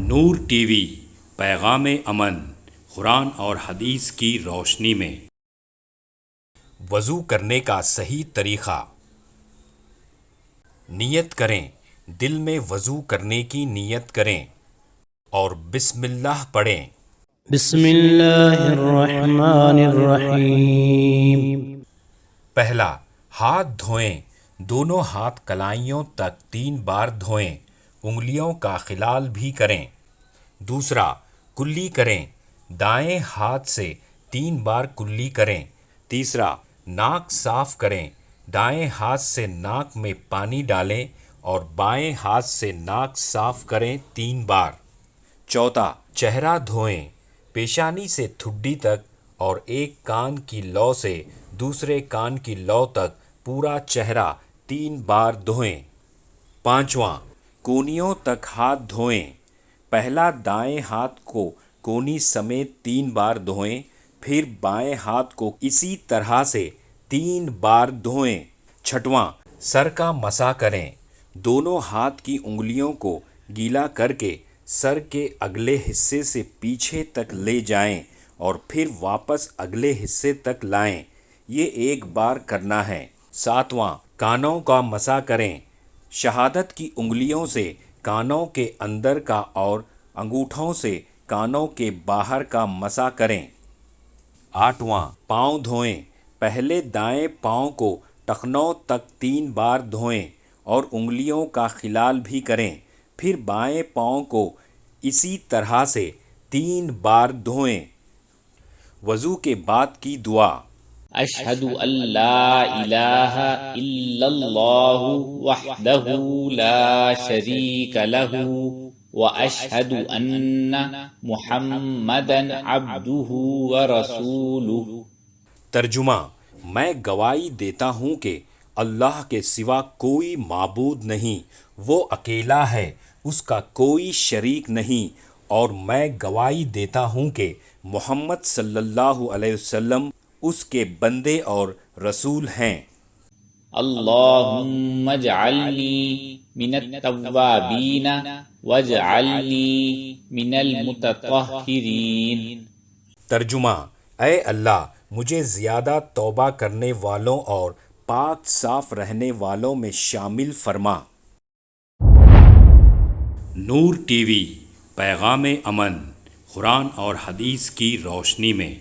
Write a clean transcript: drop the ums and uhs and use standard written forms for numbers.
نور T V پیغام امن قرآن اور حدیث کی روشنی میں وضو کرنے کا صحیح طریقہ۔ نیت کریں، دل میں وضو کرنے کی نیت کریں اور بسم اللہ پڑھیں۔ بسم اللہ الرحمن الرحیم۔ پہلا، ہاتھ دھوئیں، دونوں ہاتھ کلائیوں تک 3 بار دھوئیں، انگلیوں کا خلال بھی کریں۔ دوسرا، کلی کریں، دائیں ہاتھ سے 3 بار کلی کریں۔ تیسرا، ناک صاف کریں، دائیں ہاتھ سے ناک میں پانی ڈالیں اور بائیں ہاتھ سے ناک صاف کریں 3 بار۔ چوتھا، چہرہ دھوئیں، پیشانی سے ٹھڈی تک اور ایک کان کی لو سے دوسرے کان کی لو تک پورا چہرہ 3 بار دھوئیں۔ پانچواں، کونیوں تک ہاتھ دھوئیں، پہلا دائیں ہاتھ کو کونی سمیت 3 بار دھوئیں، پھر بائیں ہاتھ کو اسی طرح سے 3 بار دھوئیں۔ چھٹواں، سر کا مسح کریں، دونوں ہاتھ کی انگلیوں کو گیلا کر کے سر کے اگلے حصے سے پیچھے تک لے جائیں اور پھر واپس اگلے حصے تک لائیں، یہ 1 بار کرنا ہے۔ ساتواں، کانوں کا مسح کریں، شہادت کی انگلیوں سے کانوں کے اندر کا اور انگوٹھوں سے کانوں کے باہر کا مسح کریں۔ آٹھواں، پاؤں دھوئیں، پہلے دائیں پاؤں کو ٹخنوں تک 3 بار دھوئیں اور انگلیوں کا خلال بھی کریں، پھر بائیں پاؤں کو اسی طرح سے 3 بار دھوئیں۔ وضو کے بعد کی دعا۔ اشہد ان لا الہ الا اللہ وحدہ لا شریک لہ واشہد ان محمدا عبدہ ورسولہ۔ ترجمہ، میں گواہی دیتا ہوں کہ اللہ کے سوا کوئی معبود نہیں، وہ اکیلا ہے، اس کا کوئی شریک نہیں، اور میں گواہی دیتا ہوں کہ محمد صلی اللہ علیہ وسلم اس کے بندے اور رسول ہیں۔ اللہم اجعلنی من التوابین واجعلنی من المتطہرین۔ ترجمہ، اے اللہ، مجھے زیادہ توبہ کرنے والوں اور پاک صاف رہنے والوں میں شامل فرما۔ نور ٹی وی پیغام امن قرآن اور حدیث کی روشنی میں